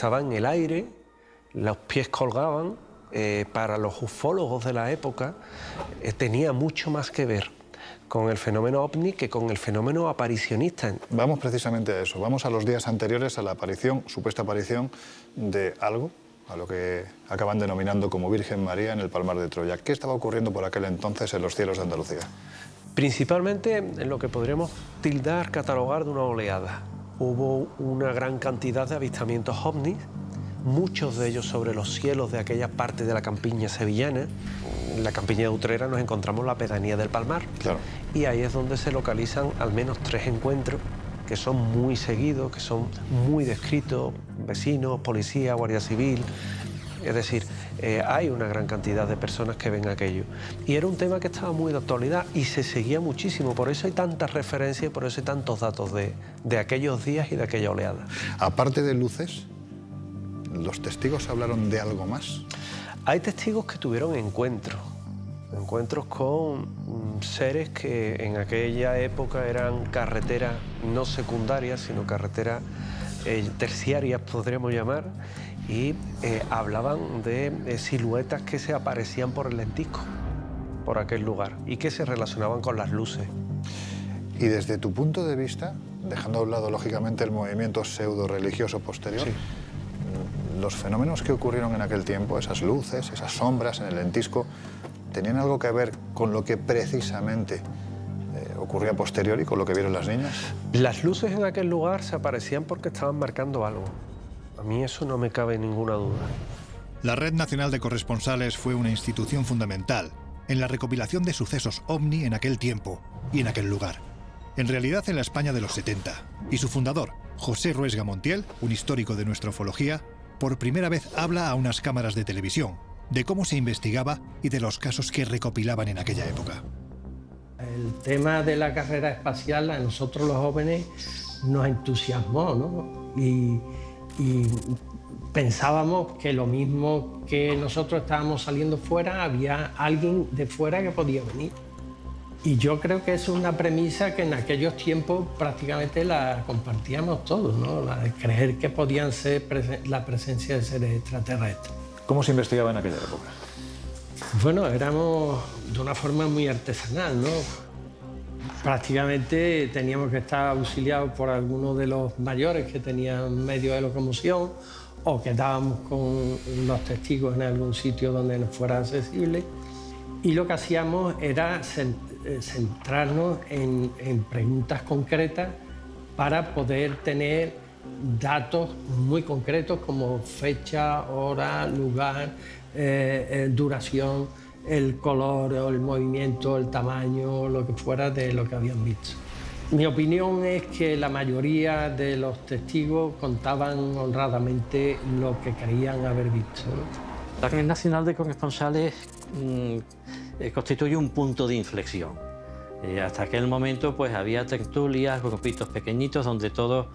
estaba en el aire, los pies colgaban. Para los ufólogos de la época tenía mucho más que ver con el fenómeno ovni que con el fenómeno aparicionista. Vamos precisamente a eso, vamos a los días anteriores a la aparición, supuesta aparición de algo, a lo que acaban denominando como Virgen María en el Palmar de Troya. ¿Qué estaba ocurriendo por aquel entonces en los cielos de Andalucía? Principalmente en lo que podríamos tildar, catalogar de una oleada. Hubo una gran cantidad de avistamientos ovnis, muchos de ellos sobre los cielos de aquella parte de la campiña sevillana. En la campiña de Utrera nos encontramos la pedanía del Palmar. Claro. Y ahí es donde se localizan al menos 3 encuentros que son muy seguidos, que son muy descritos, vecinos, policía, guardia civil. Es decir, hay una gran cantidad de personas que ven aquello. Y era un tema que estaba muy de actualidad y se seguía muchísimo. Por eso hay tantas referencias y por eso hay tantos datos de aquellos días y de aquella oleada. Aparte de luces, ¿los testigos hablaron de algo más? Hay testigos que tuvieron encuentros con seres que en aquella época eran carreteras no secundarias, sino carreteras terciarias, podríamos llamar, y hablaban de siluetas que se aparecían por el lentisco, por aquel lugar, y que se relacionaban con las luces. Y desde tu punto de vista, dejando a un lado lógicamente el movimiento pseudo-religioso posterior, sí, los fenómenos que ocurrieron en aquel tiempo, esas luces, esas sombras en el lentisco, ¿tenían algo que ver con lo que precisamente ocurría a posteriori, con lo que vieron las niñas? Las luces en aquel lugar se aparecían porque estaban marcando algo. A mí eso no me cabe ninguna duda. La Red Nacional de Corresponsales fue una institución fundamental en la recopilación de sucesos ovni en aquel tiempo y en aquel lugar. En realidad en la España de los 70. Y su fundador, José Ruesga Montiel, un histórico de nuestra ufología, por primera vez habla a unas cámaras de televisión de cómo se investigaba y de los casos que recopilaban en aquella época. El tema de la carrera espacial a nosotros los jóvenes nos entusiasmó, ¿no? Y pensábamos que lo mismo que nosotros estábamos saliendo fuera, había alguien de fuera que podía venir. Y yo creo que es una premisa que en aquellos tiempos prácticamente la compartíamos todos, ¿no? La de creer que podían ser la presencia de seres extraterrestres. ¿Cómo se investigaba en aquella época? Bueno, éramos de una forma muy artesanal, ¿no? Prácticamente teníamos que estar auxiliados por algunos de los mayores que tenían medios de locomoción o que estábamos con los testigos en algún sitio donde nos fuera accesible. Y lo que hacíamos era centrarnos en preguntas concretas para poder tener datos muy concretos como fecha, hora, lugar, duración, el color, el movimiento, el tamaño, lo que fuera de lo que habían visto. Mi opinión es que la mayoría de los testigos contaban honradamente lo que creían haber visto, ¿no? La Red Nacional de Corresponsales constituye un punto de inflexión. Hasta aquel momento pues había tertulias, grupitos pequeñitos donde todos,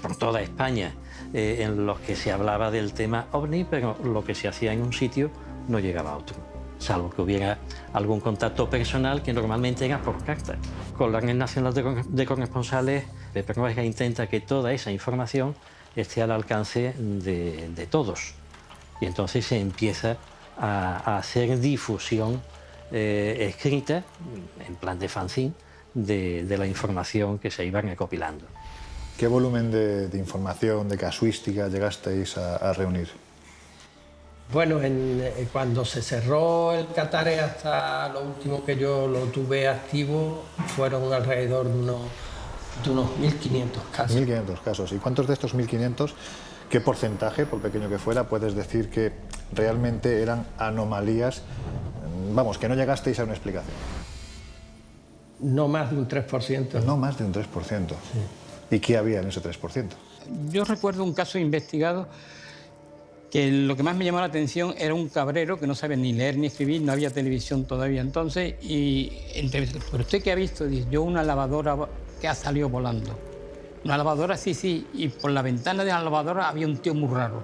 por toda España, en los que se hablaba del tema ovni, pero lo que se hacía en un sitio no llegaba a otro, salvo que hubiera algún contacto personal que normalmente era por carta. Con la Red Nacional de Corresponsales, Pepe Ruesga intenta que toda esa información esté al alcance de todos. Y entonces se empieza a hacer difusión escrita, en plan de fanzine, de la información que se iba recopilando. ¿Qué volumen de información, de casuística llegasteis a reunir? Bueno, cuando se cerró el Catare hasta lo último que yo lo tuve activo, fueron alrededor de unos 1.500 casos. 1.500 casos. ¿Y cuántos de estos 1.500, qué porcentaje, por pequeño que fuera, puedes decir que realmente eran anomalías, vamos, que no llegasteis a una explicación? No más de un 3%. No más de un 3%. Sí. ¿Y qué había en ese 3%? Yo recuerdo un caso investigado que lo que más me llamó la atención era un cabrero que no sabía ni leer ni escribir, no había televisión todavía entonces, y ¿pero usted qué ha visto? Dice, yo una lavadora que ha salido volando. Una lavadora, sí, y por la ventana de la lavadora había un tío muy raro.